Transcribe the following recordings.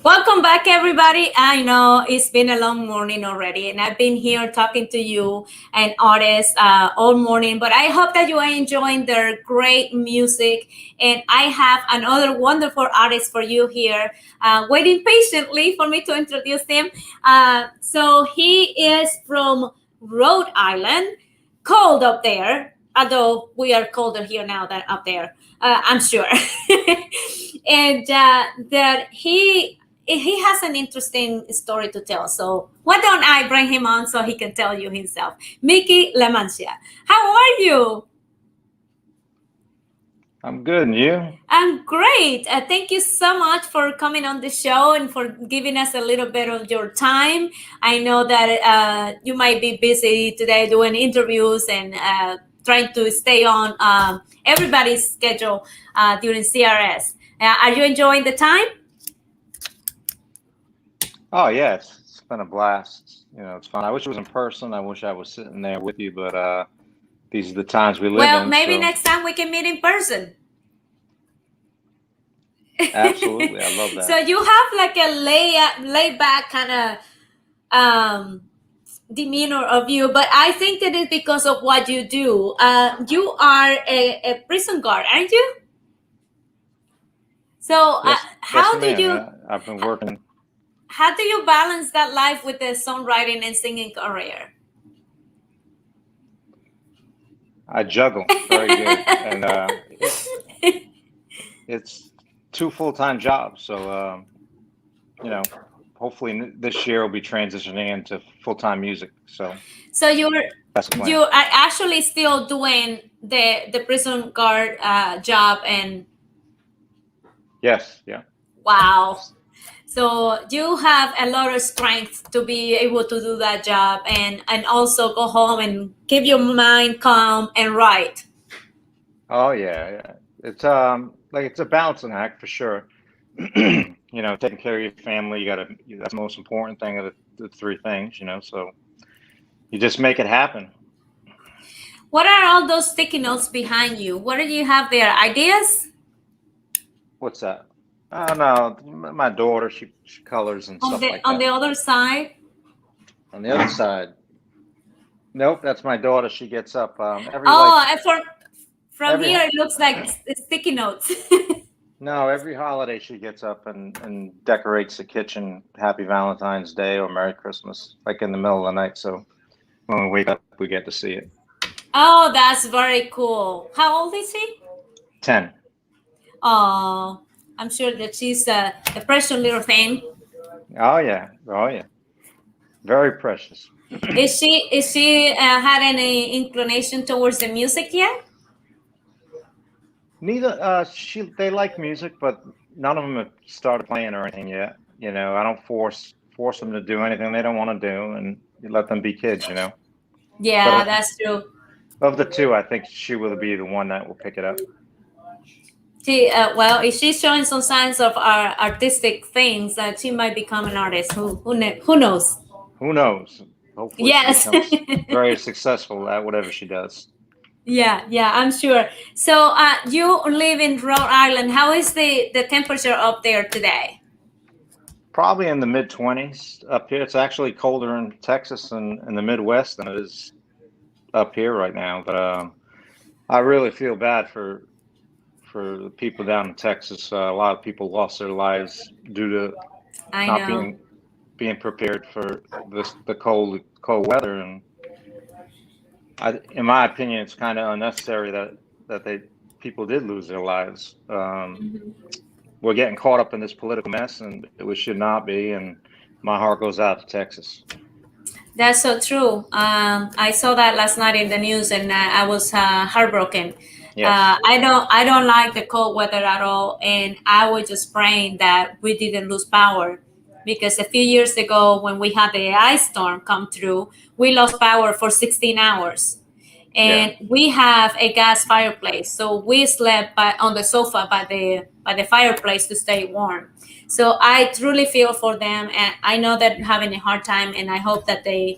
Welcome back, everybody. I know it's been a long morning already, and I've been here talking to you and artists all morning. But I hope that you are enjoying their great music. And I have another wonderful artist for you here, waiting patiently for me to introduce him. So he is from Rhode Island, cold up there, although we are colder here now than up there. I'm sure. And that he has an interesting story to tell. So why don't I bring him on so he can tell you himself? Mickey Lamantia, how are you? I'm good, and you? I'm great. Thank you so much for coming on the show and for giving us a little bit of your time. I know that you might be busy today doing interviews and trying to stay on everybody's schedule during CRS. Are you enjoying the time? Oh, yeah, it's been a blast. It's fun. I wish it was in person. I wish I was sitting there with you, but these are the times we live Well, in, maybe so next time we can meet in person. absolutely, I love So that. you have like a laid back kind of demeanor of you, but I think that is because of what you do. You are a prison guard, aren't you? So Yes, yes, ma'am. I've been working. how do you balance that life with the songwriting and singing career? I juggle very good, and it's two full-time jobs. So, you know, hopefully this year we'll be transitioning into full-time music. So So that's the you plan. are actually still doing the prison guard job, and Yes, yeah. wow. So you have a lot of strength to be able to do that job and also go home and keep your mind calm and write. Oh, yeah, yeah. It's like it's a balancing act for sure. Taking care of your family, that's the most important thing of the three things, so you just make it happen. What are all those sticky notes behind you? What do you have there? Ideas? What's that? Oh no, my daughter, she colors and On stuff the like on that. the other side? On the other side, nope, that's my daughter. She gets up every like Oh, and from every here it looks like sticky notes. every holiday she gets up and decorates the kitchen. Happy Valentine's Day or Merry Christmas, like in the middle of the night. So when we wake up, we get to see it. Oh, that's very cool. How old is she? 10. Oh, I'm sure that she's a precious little thing. Oh yeah, oh yeah, very precious. Is she had any inclination towards the music yet? Neither they like music, but none of them have started playing or anything yet. I don't force them to do anything they don't want to do, and you let them be kids. But Yeah, that's true. of the two, I think she will be the one that will pick it up. Well, if she's showing some signs of artistic things, that she might become an artist. Who knows? Who knows? Hopefully, she Yes. becomes very successful at whatever she does. Yeah, yeah, I'm sure. So, you live in Rhode Island. How is the temperature up there today? Probably in the mid 20s up here. It's actually colder in Texas and in the Midwest than it is up here right now. But I really feel bad for the people down in Texas. A lot of people lost their lives due to I not know. being prepared for the cold weather. And in my opinion, it's kind of unnecessary that they people did lose their lives. We're getting caught up in this political mess, and we should not be. And my heart goes out to Texas. That's so true. I saw that last night in the news, and I was heartbroken. Yes. I don't like the cold weather at all, and I was just praying that we didn't lose power, because a few years ago when we had the ice storm come through, we lost power for 16 hours, Yeah. and we have a gas fireplace, so we slept on the sofa by the fireplace to stay warm. So I truly feel for them, and I know that they're having a hard time, and I hope that they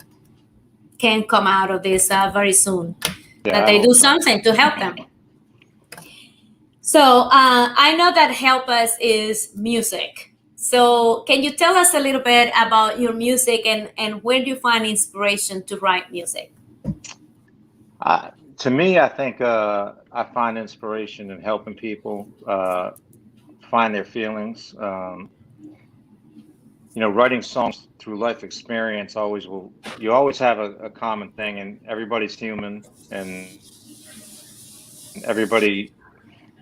can come out of this very soon, that Yeah, I they hope do so. something to help them. So I know that help us is music. So can you tell us a little bit about your music and where do you find inspiration to write music? To me, I think I find inspiration in helping people find their feelings. Writing songs through life experience always will. You always have a common thing, and everybody's human, and everybody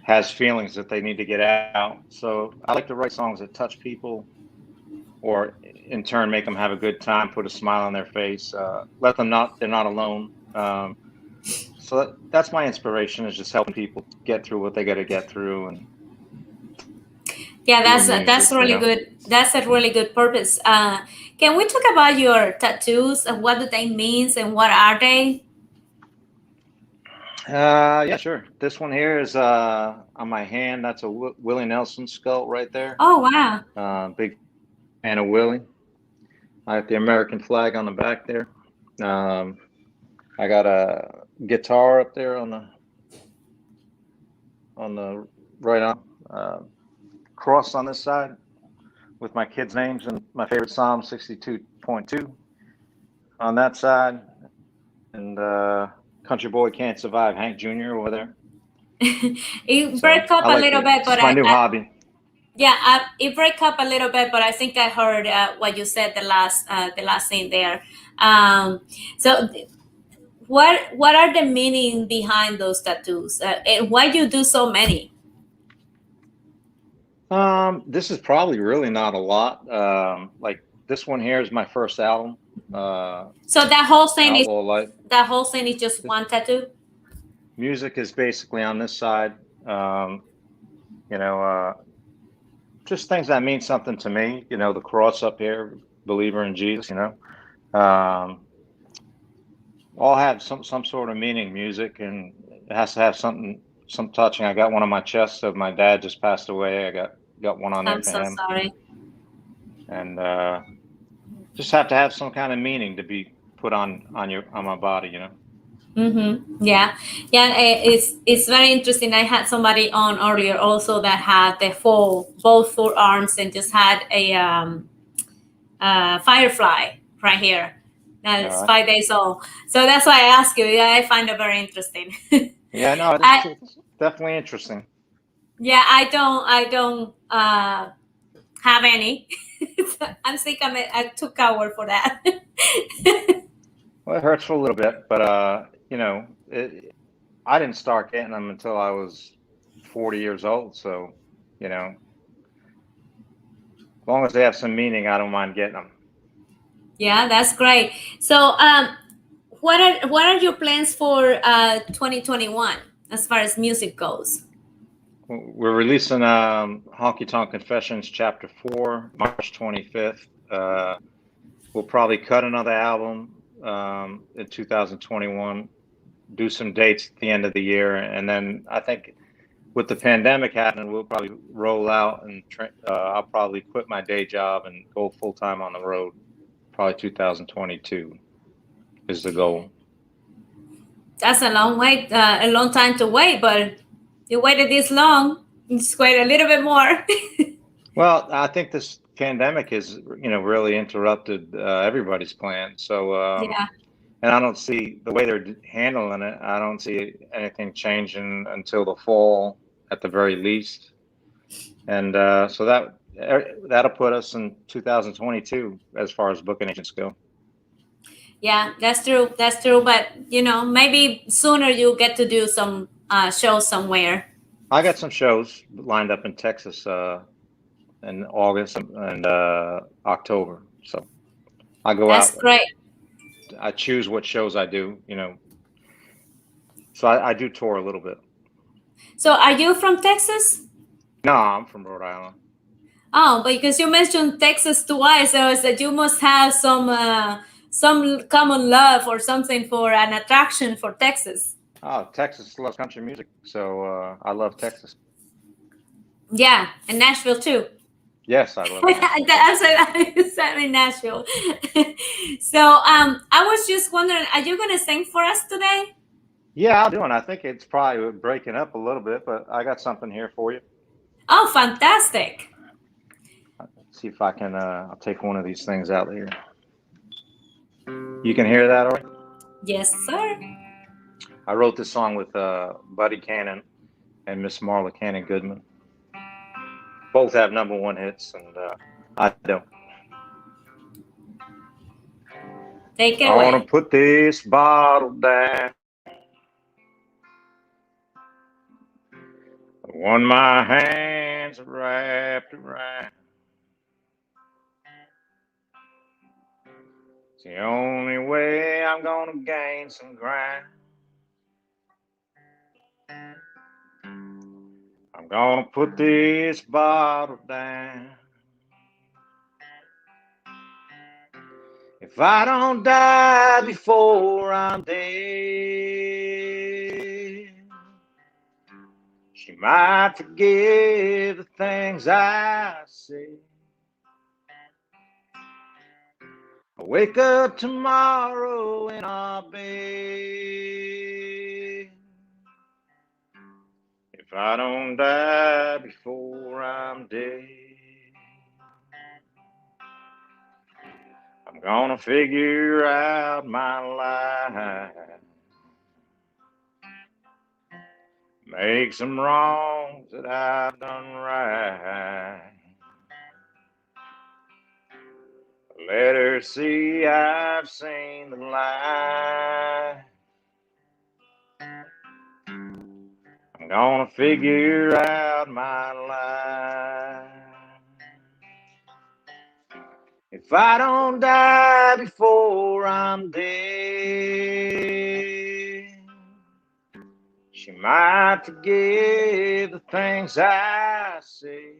has feelings that they need to get out. So I like to write songs that touch people, or in turn make them have a good time, put a smile on their face, let them they're not alone. So that's my inspiration, is just helping people get through what they got to get through, and Yeah, through that's music, really good. That's a really good purpose. Can we talk about your tattoos and what do they mean and what are they? Yeah, sure. This one here is on my hand. That's a Willie Nelson skull right there. Oh wow. Big fan of Willie. I have the American flag on the back there. I got a guitar up there on the right arm. Cross on this side with my kids' names and my favorite Psalm 62.2 on that side, and Country Boy Can't Survive, Hank Jr. over there. It So break up I a like little it. bit, but It's my new hobby. yeah, it break up a little bit, but I think I heard what you said the last thing there. So what are the meaning behind those tattoos? And why do you do so many? This is probably really not a lot. Like this one here is my first album. So Outlaw Life. that whole thing is just This one tattoo. music is basically on this side. You know, just things that mean something to me. The cross up here, believer in Jesus. All have some sort of meaning. Music, and it has to have some touching. I got one on my chest of my dad just passed away. I got one on there I'm for so him, sorry. and just have to have some kind of meaning to be put on my body. Mm-hmm. Yeah, yeah. It's very interesting. I had somebody on earlier also that had the both forearms and just had a firefly right here. That All is right. 5 days old. So that's why I ask you. Yeah, I find it very interesting. Yeah, no, I it's definitely interesting. yeah, I don't have any. I'm sick. I'm too coward for that. Well, it hurts for a little bit, but I didn't start getting them until I was 40 years old. So, as long as they have some meaning, I don't mind getting them. Yeah, that's great. So, what are your plans for 2021 as far as music goes? We're releasing Honky Tonk Confessions Chapter 4, March 25th. We'll probably cut another album in 2021, do some dates at the end of the year, and then I think with the pandemic happening, we'll probably roll out, and I'll probably quit my day job and go full time on the road. Probably 2022 is the goal. That's a long wait, a long time to wait, but you waited this long. Just wait a little bit more. Well, I think this pandemic has, really interrupted everybody's plans. So, Yeah, and I don't see the way they're handling it. I don't see anything changing until the fall at the very least. And so that'll put us in 2022 as far as booking agents go. yeah, that's true. That's true. But maybe sooner you get to do some shows somewhere. I got some shows lined up in Texas in August and October. So I go That's out. great. I choose what shows I do. So I do tour a little bit. So, are you from Texas? No, I'm from Rhode Island. Oh, but because you mentioned Texas twice, I was that you must have some common love or something for an attraction for Texas. Oh, Texas loves country music, so I love Texas. Yeah, and Nashville too. Yes, I love Nashville. I said in Nashville. So, I was just wondering, are you gonna sing for us today? Yeah, I'll do it. I think it's probably breaking up a little bit, but I got something here for you. Oh, fantastic! See if I can. I'll take one of these things out here. You can hear that, all right? Yes, sir. I wrote this song with Buddy Cannon and Miss Marla Cannon Goodman. Both have #1 hits, and I don't. Take it I want to away. put this bottle down. The one my hands are wrapped around. It's the only way I'm gonna gain some ground. I'm gonna put this bottle down. If I don't die before I'm dead, she might forgive the things I say. I wake up tomorrow in our bed. If I don't die before I'm dead, I'm gonna figure out my life, make some wrongs that I've done right. Let her see I've seen the light. I'm gonna figure out my life. If I don't die before I'm dead, she might forgive the things I say.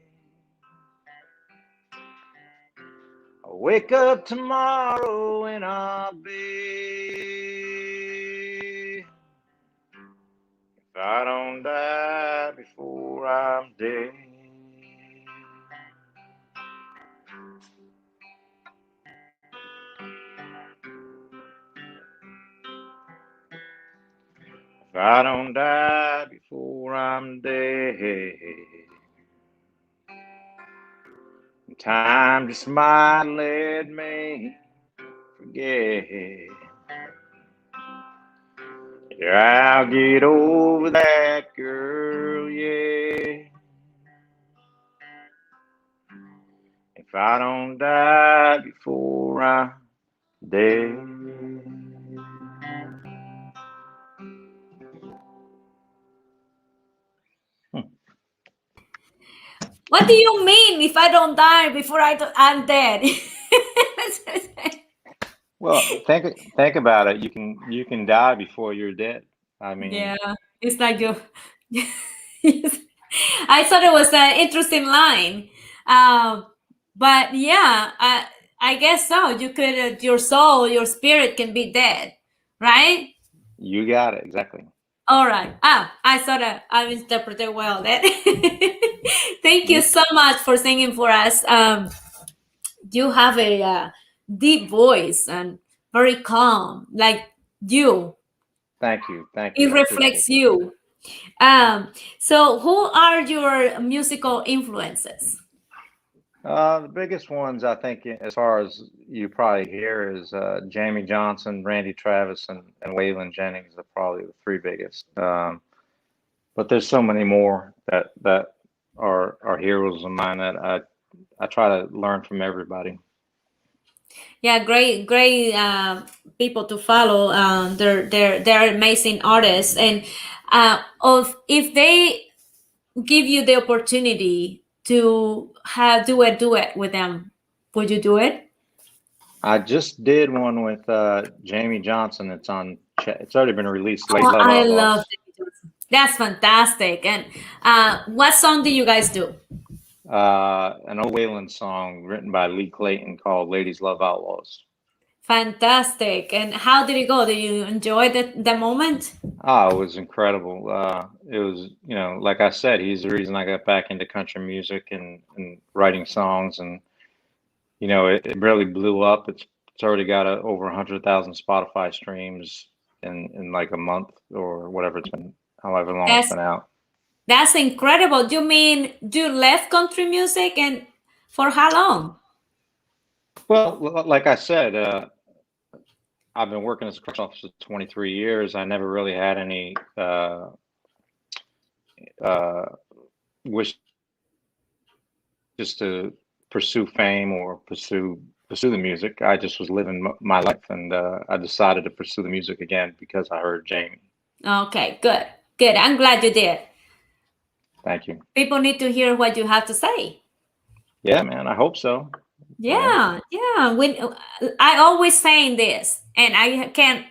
I'll wake up tomorrow in our bed. If I don't die before I'm dead. If I don't die before I'm dead, time just might let me forget. Yeah, I'll get over that girl, yeah. If I don't die before I'm dead. What do you mean if I don't die before I'm dead? Well, think about it. You can die before you're dead. I mean, Yeah, it's like you. I thought it was an interesting line, but yeah, I guess so. You could, your soul, your spirit can be dead, right? you got it exactly. All right. Ah, I thought I interpreted well. That. Thank you You, so much for singing for us. You have a deep voice and very calm, like you. thank It you. I appreciate reflects that. you. So who are your musical influences? The biggest ones I think, as far as you probably hear, is Jamie Johnson, Randy Travis, and Waylon Jennings are probably the three biggest. But there's so many more that are heroes of mine that I try to learn from everybody. Yeah, great people to follow. They're amazing artists, and of if they give you the opportunity to have do a duet with them, would you do it? I just did one with Jamie Johnson. It's already been released. Late Oh, Love I love Outlaws. that. That's fantastic. And what song do you guys do? An old Waylon song written by Lee Clayton called "Ladies Love Outlaws." Fantastic. And how did it go? Did you enjoy the moment? Oh, it was incredible. It was, like I said, he's the reason I got back into country music and writing songs, and it really blew up. It's already got over 100,000 Spotify streams in like a month or whatever it's been, however long it's That's been out. that's incredible. You mean you left country music and For how long? Well, like I said, I've been working as a correctional officer 23 years. I never really had any uh, wish just to pursue fame or pursue the music. I just was living my life, and I decided to pursue the music again because I heard Jamie. Okay, good. Good. I'm glad you did. Thank you. People need to hear what you have to say. Yeah, man. I hope so. Yeah, yeah. When I always saying this, and I can't,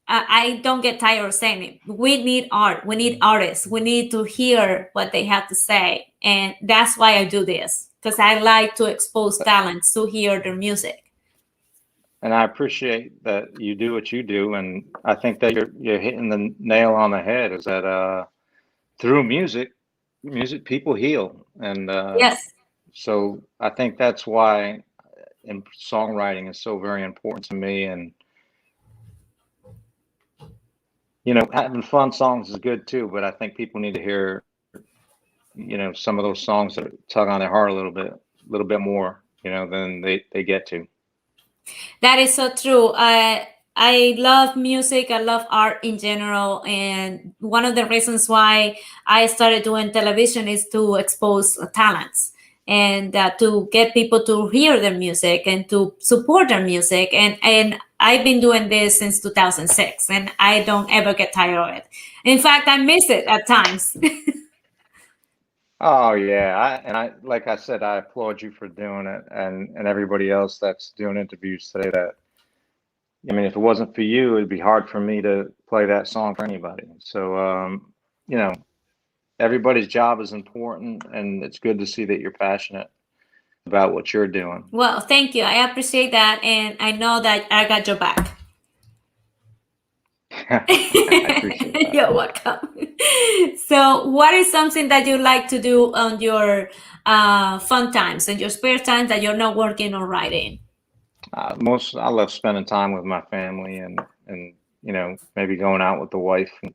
I don't get tired of saying it. We need art. We need artists. We need to hear what they have to say, and that's why I do this, because I like to expose talents to hear their music. And I appreciate that you do what you do, and I think that you're hitting the nail on the head. Is that through music people heal, and Yes. so I think that's why in songwriting is so very important to me. And having fun songs is good too, but I think people need to hear some of those songs that tug on their heart a little bit more than they get to. That is so true. I love music. I love art in general, and one of the reasons why I started doing television is to expose talents and to get people to hear their music and to support their music. And I've been doing this since 2006, and I don't ever get tired of it. In fact, I miss it at times. Oh yeah, like I said, I applaud you for doing it, and everybody else that's doing interviews today. That I mean, if it wasn't for you, it'd be hard for me to play that song for anybody. So you know, everybody's job is important, and it's good to see that you're passionate about what you're doing. Well, thank you. I appreciate that, and I know that I got your back. I appreciate that. You're welcome. So, what is something that you like to do on your fun times and your spare time that you're not working or writing? I love spending time with my family, and maybe going out with the wife and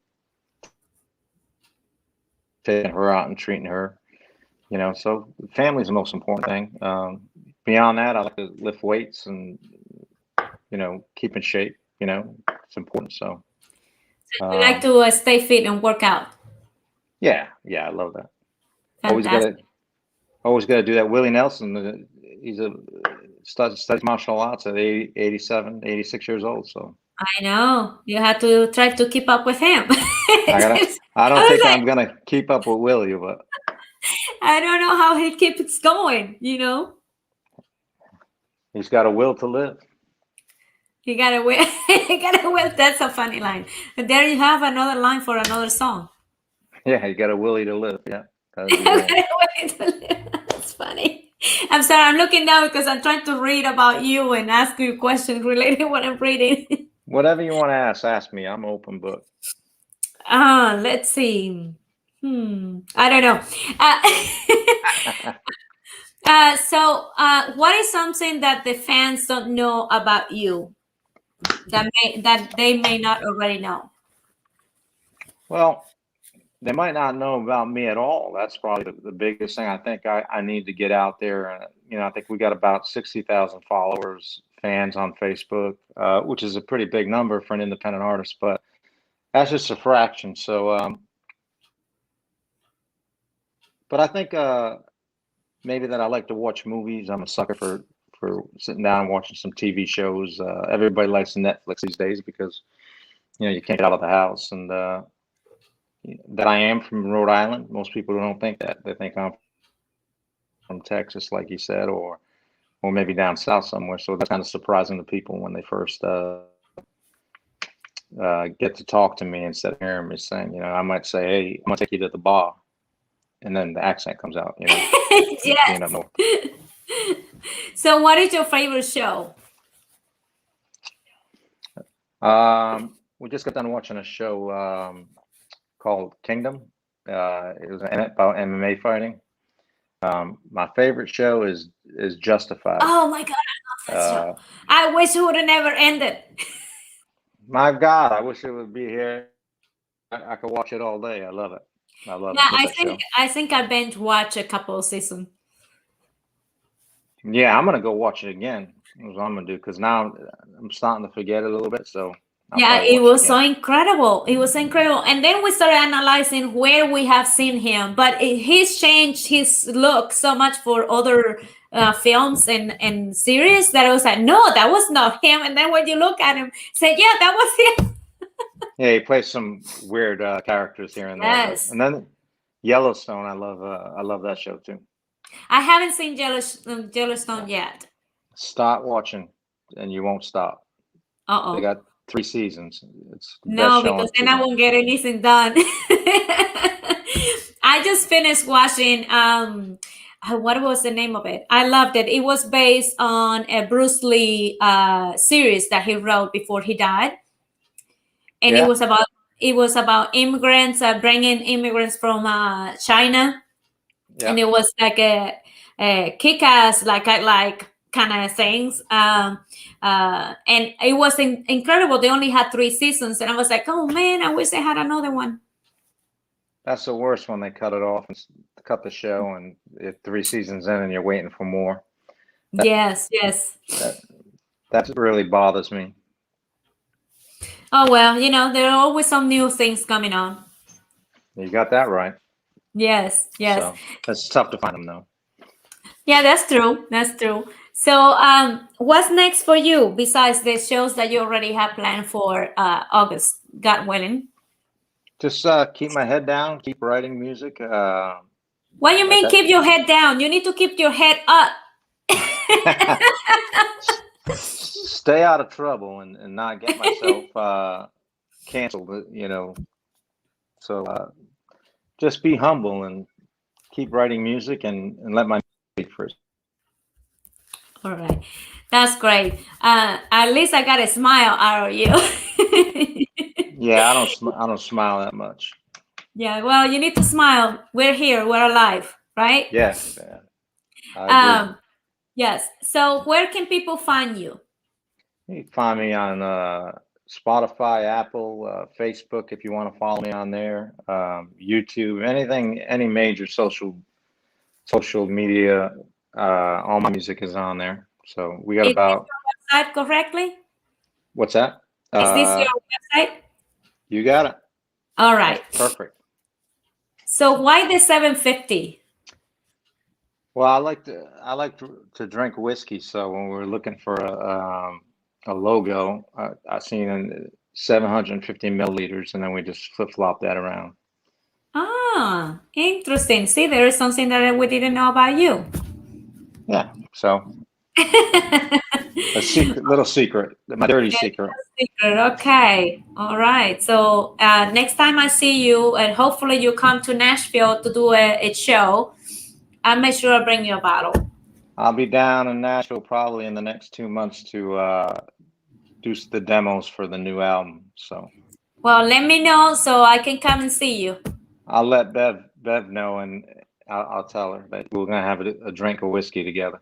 taking her out and treating her. So family's the most important thing. Beyond that, I like to lift weights and keep in shape. It's important. So You like to stay fit and work out. yeah, I love that. Always Fantastic. got to do that. Willie Nelson, he's studies martial arts at 80, 87, 86 years old. So I know you have to try to keep up with him. I don't think I'm gonna keep up with Willie, but I don't know how he keeps going. he's got a will to live. He got a will. He got a will. That's a funny line. And there you have another line for another song. Yeah, you got a Willie to live. Yeah, That's funny. I'm sorry. I'm looking down because I'm trying to read about you and ask you questions related to what I'm reading. Whatever you want to ask me. I'm open book. Let's see. I don't know. So, what is something that the fans don't know about you that they may not already know? Well, they might not know about me at all. That's probably the biggest thing. I think I need to get out there. I think we got about 60,000 followers, fans on Facebook, which is a pretty big number for an independent artist, but that's just a fraction. So, but I think maybe that I like to watch movies. I'm a sucker for sitting down and watching some TV shows. Everybody likes Netflix these days because you can't get out of the house, and that I am from Rhode Island. Most people don't think that. They think I'm from Texas, like you said, or maybe down south somewhere. So that's kind of surprising to people when they first get to talk to me instead of hearing me saying, I might say, "Hey, I'm gonna take you to the bar," and then the accent comes out. Yes. So, what is your favorite show? We just got done watching a show called Kingdom. It was about MMA fighting. My favorite show is Justified. Oh my God, I love that show. I wish it would have never ended. My God, I wish it would be here. I could watch it all day. I love it. I love it. I think I binge watched a couple of seasons. Yeah, I'm gonna go watch it again. That's what I'm gonna do because now I'm starting to forget it a little bit. So I'll Yeah, probably it watch it was so again. incredible. It was incredible. And then we started analyzing where we have seen him. But he's changed his look so much for other films and series that I was like, no, that was not him. And then when you look at him, say, yeah, that was him. Yeah, he plays some weird characters here and there, but Yes. and then Yellowstone, I love that show too. I haven't seen Yellowstone yet. Start watching, and you won't stop. They Uh-oh. got 3 seasons. It's the best No, show on because then I TV. won't get anything done. I just finished watching what was the name of it? I loved it. It was based on a Bruce Lee series that he wrote before he died, and Yeah, it was about immigrants bringing immigrants from China, yeah. and it was like a kick-ass like kind of things. And it was incredible. They only had 3 seasons, and I was like, oh man, I wish they had another one. That's the worst when they cut it off and cut the show, and 3 seasons in, and you're waiting for more. Yes. That really bothers me. Oh well, there are always some new things coming on. You got that right. Yes. So it's tough to find them though. Yeah, that's true. So, what's next for you besides the shows that you already have planned for August, God willing? Just keep my head down, keep writing music. What do you mean, keep your head down? You need to keep your head up. Stay out of trouble and not get myself canceled, So just be humble and keep writing music and let my music first. All right. That's great. At least I got a smile out of you. Yeah, I don't smile that much. Yeah, well, you need to smile. We're here. We're alive, right? Yes. Yeah, I agree. Yes. So where can people find you? You can find me on Spotify, Apple, Facebook if you want to follow me on there, YouTube, any major social media. All my music is on there. So we got Is about. this your website correctly? What's that? Is this your website? You got it. All right. That's perfect. So why the 750? Well, I like to drink whiskey. So when we're looking for a logo, I seen in 750 milliliters, and then we just flip-flop that around. Ah, interesting. See, there is something that we didn't know about you. Yeah. So a little secret, my dirty secret. Okay. All right. So next time I see you, and hopefully you come to Nashville to do a show, I'll make sure I bring you a bottle. I'll be down in Nashville probably in the next 2 months to do the demos for the new album. So. Well, let me know so I can come and see you. I'll let Bev know, and I'll tell her that we're gonna have a drink of whiskey together.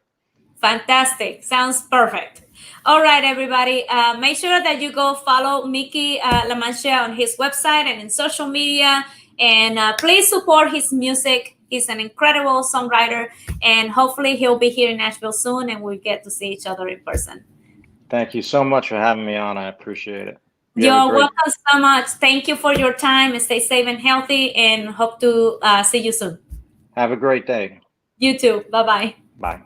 Fantastic. Sounds perfect. All right, everybody. Make sure that you go follow Mickey Lamantia on his website and in social media. And please support his music. He's an incredible songwriter. And hopefully he'll be here in Nashville soon and we'll get to see each other in person. Thank you so much for having me on. I appreciate it. You're welcome so much. Thank you for your time. And stay safe and healthy. And hope to see you soon. Have a great day. You too. Bye-bye. Bye.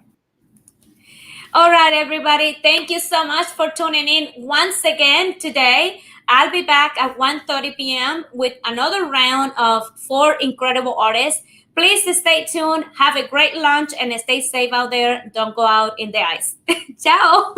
All right, everybody. Thank you so much for tuning in once again today. I'll be back at 1:30 p.m. with another round of 4 incredible artists. Please stay tuned. Have a great lunch and stay safe out there. Don't go out in the ice. Ciao.